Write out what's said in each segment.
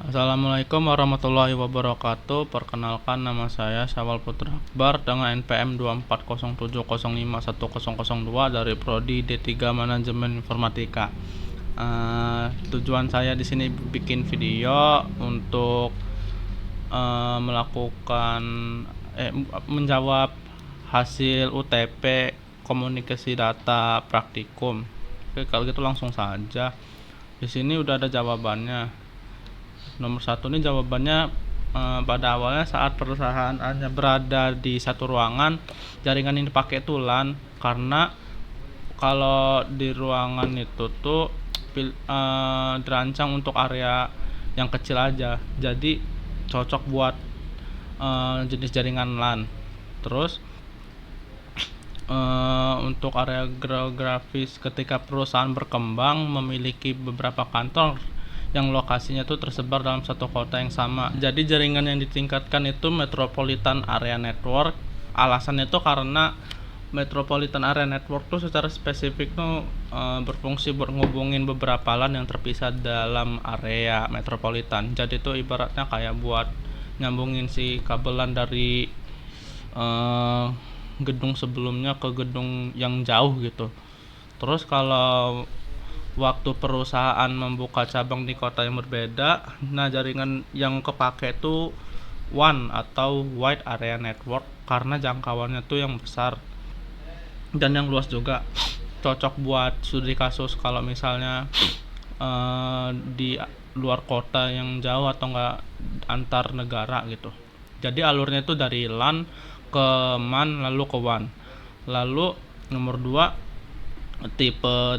Assalamualaikum warahmatullahi wabarakatuh. Perkenalkan, nama saya Syawal Putra Akbar dengan NPM 2407051002 dari Prodi D3 Manajemen Informatika. Tujuan saya di sini bikin video untuk menjawab hasil UTP komunikasi data praktikum. Oke, kalau gitu langsung saja. Di sini udah ada jawabannya. Nomor 1 ini jawabannya pada awalnya saat perusahaan hanya berada di satu ruangan, jaringan ini dipakai itu LAN, karena kalau di ruangan itu tuh dirancang untuk area yang kecil aja, jadi cocok buat jenis jaringan LAN. Terus untuk area geografis, ketika perusahaan berkembang memiliki beberapa kantor yang lokasinya itu tersebar dalam satu kota yang sama. Jadi jaringan yang ditingkatkan itu Metropolitan Area Network. Alasannya itu karena Metropolitan Area Network tuh secara spesifik tuh berfungsi buat ngubungin beberapa LAN yang terpisah dalam area metropolitan. Jadi itu ibaratnya kayak buat nyambungin si kabelan dari gedung sebelumnya ke gedung yang jauh gitu. Terus kalau waktu perusahaan membuka cabang di kota yang berbeda, nah jaringan yang kepake itu WAN atau Wide Area Network, karena jangkauannya tuh yang besar dan yang luas juga. Cocok buat studi kasus kalau misalnya di luar kota yang jauh atau enggak antar negara gitu. Jadi alurnya itu dari LAN ke MAN lalu ke WAN. Lalu nomor 2, tipe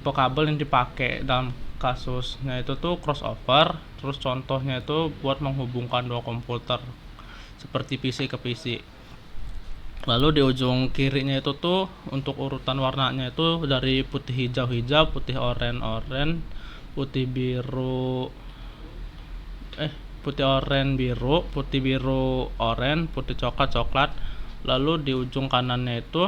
kabel yang dipakai dalam kasusnya itu tuh crossover. Terus contohnya itu buat menghubungkan dua komputer seperti PC ke PC. Lalu di ujung kirinya itu tuh untuk urutan warnanya itu dari putih hijau-hijau, putih oranye, putih biru putih oranye biru, putih biru oranye, putih coklat. Lalu di ujung kanannya itu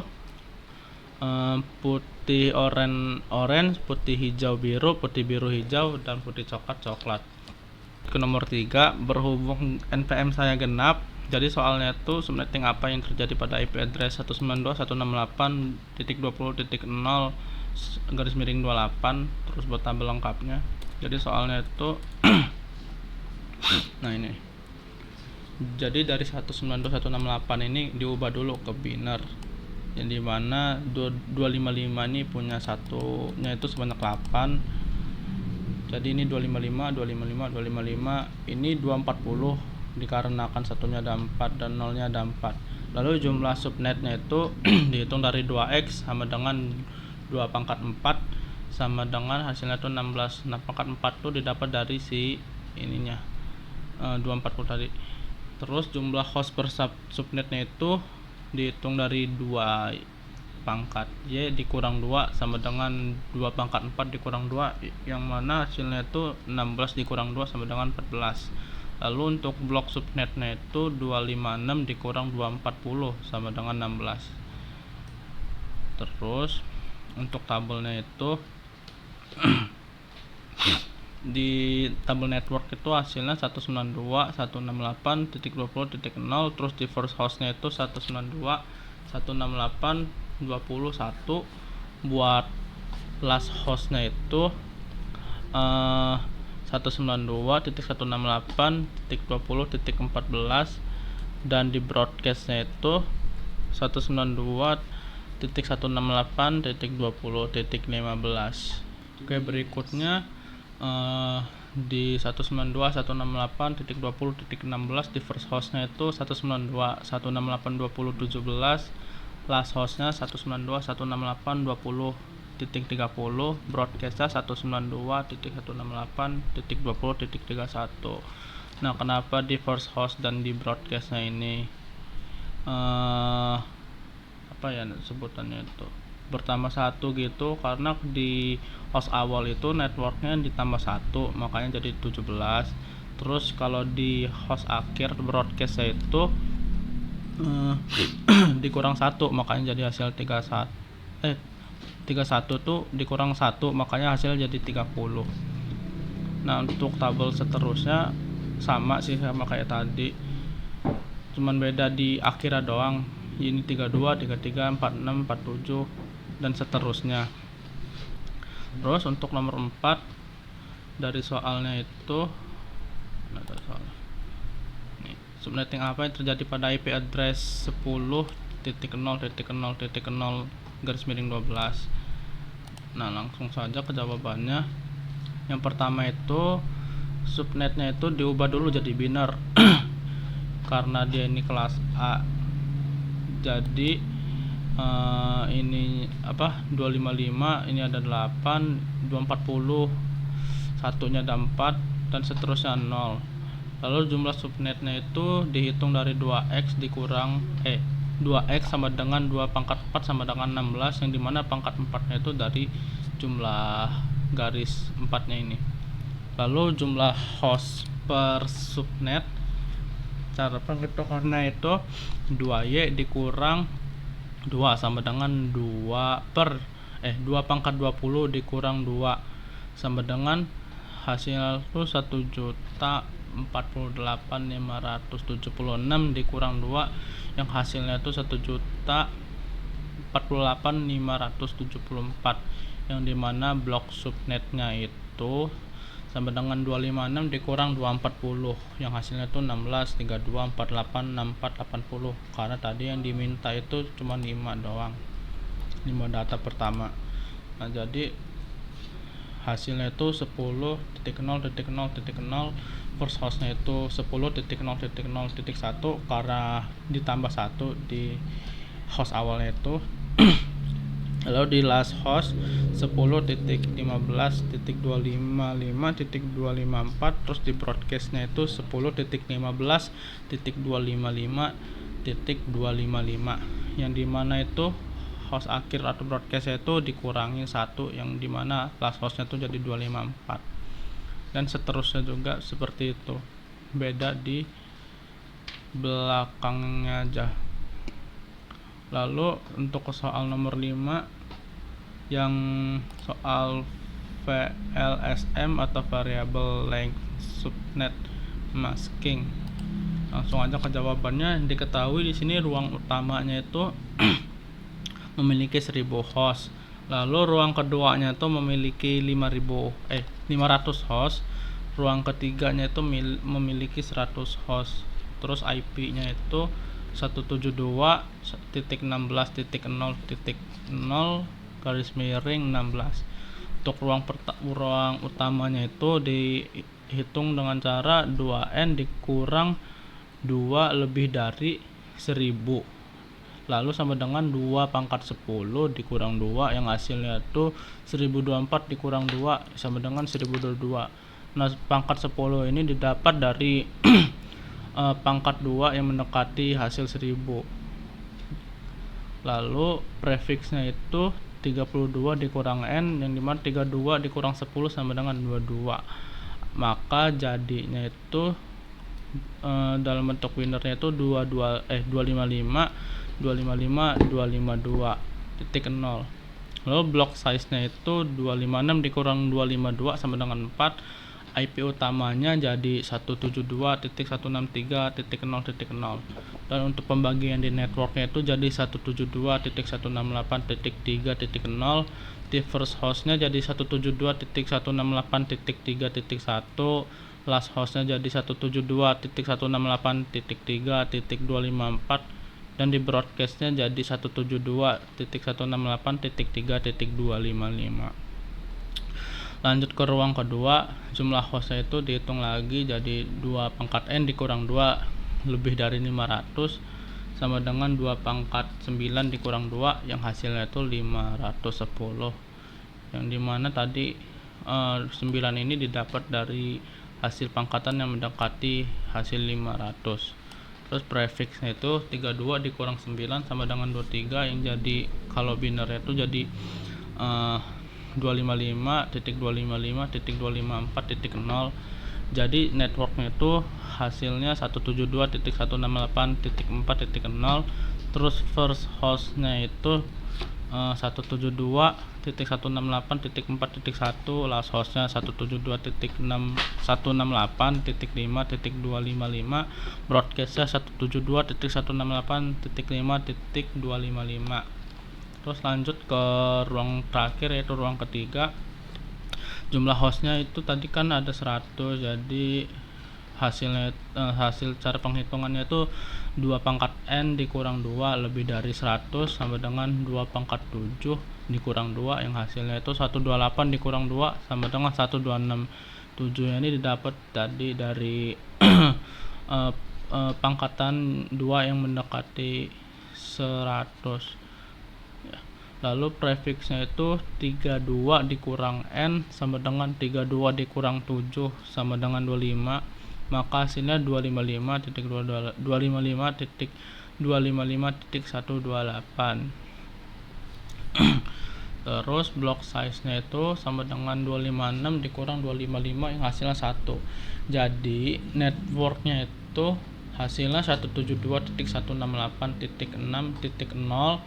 putih orange, putih hijau biru, putih biru hijau, dan putih coklat. Ke nomor 3, berhubung NPM saya genap, jadi soalnya itu subnetting apa yang terjadi pada IP address 192.168.20.0/28, terus buat tabel lengkapnya. Jadi soalnya itu nah ini. Jadi dari 192.168 ini diubah dulu ke biner, yang dimana 255 ini punya satunya itu sebanyak 8. Jadi ini 255 ini 240, dikarenakan satunya ada 4 dan nolnya ada 4. Lalu jumlah subnetnya itu dihitung dari 2x sama dengan 2/4 sama dengan hasilnya itu 16. Nah, pangkat 4 itu didapat dari si ininya 240 tadi. Terus jumlah host per subnetnya itu dihitung dari 2 pangkat Y dikurang 2 sama dengan 2/4 dikurang 2, yang mana hasilnya itu 16 dikurang 2 sama dengan 14. Lalu untuk blok subnetnya itu 256 dikurang 240 sama dengan 16. Terus untuk tabelnya itu di tabel network itu hasilnya 192.168.20.0, terus di first hostnya itu 192.168.21, buat last hostnya itu 192.168.20.14, dan di broadcastnya itu 192.168.20.15. Oke, berikutnya di 192.168.20.16 di first hostnya itu 192.168.20.17, last hostnya 192.168.20.30, broadcastnya 192.168.20.31. Nah, kenapa di first host dan di broadcastnya ini sebutannya itu bertambah 1 gitu, karena di host awal itu networknya ditambah 1, makanya jadi 17. Terus kalau di host akhir broadcastnya itu dikurang 1, makanya jadi hasil 31 tuh dikurang 1, makanya hasil jadi 30. Nah untuk tabel seterusnya sama sih sama kayak tadi, cuman beda di akhirnya doang. Ini 32, 33, 46, 47 dan seterusnya. Terus untuk nomor 4 dari soalnya itu ada soal nih, subnetting apa yang terjadi pada IP address 10.0.0.0/12. Nah langsung saja ke jawabannya. Yang pertama itu subnetnya itu diubah dulu jadi biner karena dia ini kelas A, jadi ini 255, ini ada 8, 240, satunya ada 4 dan seterusnya 0. Lalu jumlah subnetnya itu dihitung dari 2x dikurang 2x sama dengan 2 pangkat 4 sama dengan 16, yang dimana pangkat 4 nya itu dari jumlah garis 4 nya ini. Lalu jumlah host per subnet, cara penghitungannya itu 2y dikurang 2 sama dengan 2 pangkat 20 dikurang 2 sama dengan hasil itu 1.048.576 dikurang 2 yang hasilnya itu 1.048.574, yang dimana blok subnetnya itu sama dengan 256 dikurang 240 yang hasilnya itu 16, 32, 48, 64, 80, karena tadi yang diminta itu cuma 5 doang, 5 data pertama. Nah jadi hasilnya itu 10.0.0.0, first hostnya itu 10.0.0.1 karena ditambah 1 di host awalnya itu. Lalu di last host 10.15.255.254, terus di broadcastnya itu 10.15.255.255, yang dimana itu host akhir atau broadcastnya itu dikurangi 1, yang dimana last hostnya itu jadi 254, dan seterusnya juga seperti itu, beda di belakangnya aja. Lalu untuk soal nomor 5 yang soal VLSM atau variable length subnet masking, langsung aja ke jawabannya. Diketahui di sini ruang utamanya itu memiliki 1000 host, lalu ruang keduanya itu memiliki 500 host, ruang ketiganya itu memiliki 100 host, terus IP-nya itu 172.0.0.0/16. Untuk ruang utamanya itu dihitung dengan cara 2n dikurang 2 lebih dari 1000, lalu sama dengan 2 pangkat 10 dikurang 2 yang hasilnya itu 1024 dikurang 2 sama dengan 1022. Nah pangkat 10 ini didapat dari pangkat 2 yang mendekati hasil 1000. Lalu prefiksnya itu 32 dikurang n, yang dimana 32 dikurang 10 sama dengan 22. Maka jadinya itu dalam bentuk winnernya itu 255.252.0. Lalu block size nya itu 256 dikurang 252 sama dengan 4. IP utamanya jadi 172.163.0.0, dan untuk pembagian di networknya itu jadi 172.168.3.0. di first hostnya jadi 172.168.3.1, last hostnya jadi 172.168.3.254, dan di broadcastnya jadi 172.168.3.255. Lanjut ke ruang kedua, jumlah hostnya itu dihitung lagi jadi 2 pangkat n dikurang 2 lebih dari 500 sama dengan 2 pangkat 9 dikurang 2 yang hasilnya itu 510, yang dimana tadi 9 ini didapat dari hasil pangkatan yang mendekati hasil 500. Terus prefiksnya itu 32 dikurang 9 sama dengan 23, yang jadi kalau binernya itu jadi 255.255.254.0. jadi networknya itu hasilnya 172.168.4.0. terus first hostnya itu 172.168.4.1, last hostnya 172.168.5.255, broadcastnya 172.168.5.255. Terus lanjut ke ruang terakhir, yaitu ruang ketiga. Jumlah hostnya itu tadi kan ada 100, jadi hasil cara penghitungannya itu 2 pangkat n dikurang 2 lebih dari 100 sama dengan 2 pangkat 7 dikurang 2, yang hasilnya itu 128 dikurang 2 sama dengan 126. 7 ini didapat tadi dari pangkatan 2 yang mendekati 100. Lalu prefiksnya itu 32 dikurang n sama dengan 32 dikurang 7 sama dengan 25, maka hasilnya 255.255.255.128. Terus block size nya itu sama dengan 256 dikurang 255 yang hasilnya 1. Jadi networknya itu hasilnya 172.168.6.0,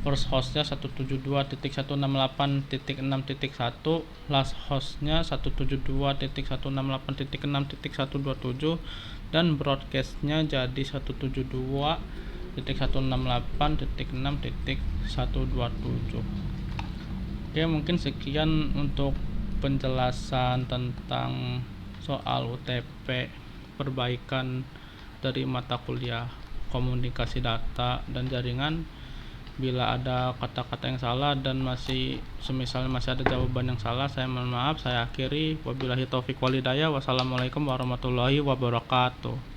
first hostnya 172.168.6.1, last hostnya 172.168.6.127, dan broadcastnya jadi 172.168.6.127. Oke, mungkin sekian untuk penjelasan tentang soal UTP perbaikan dari mata kuliah komunikasi data dan jaringan. Bila ada kata-kata yang salah dan semisal masih ada jawaban yang salah, saya mohon maaf. Saya akhiri, wabillahi taufik walhidayah. Wassalamualaikum warahmatullahi wabarakatuh.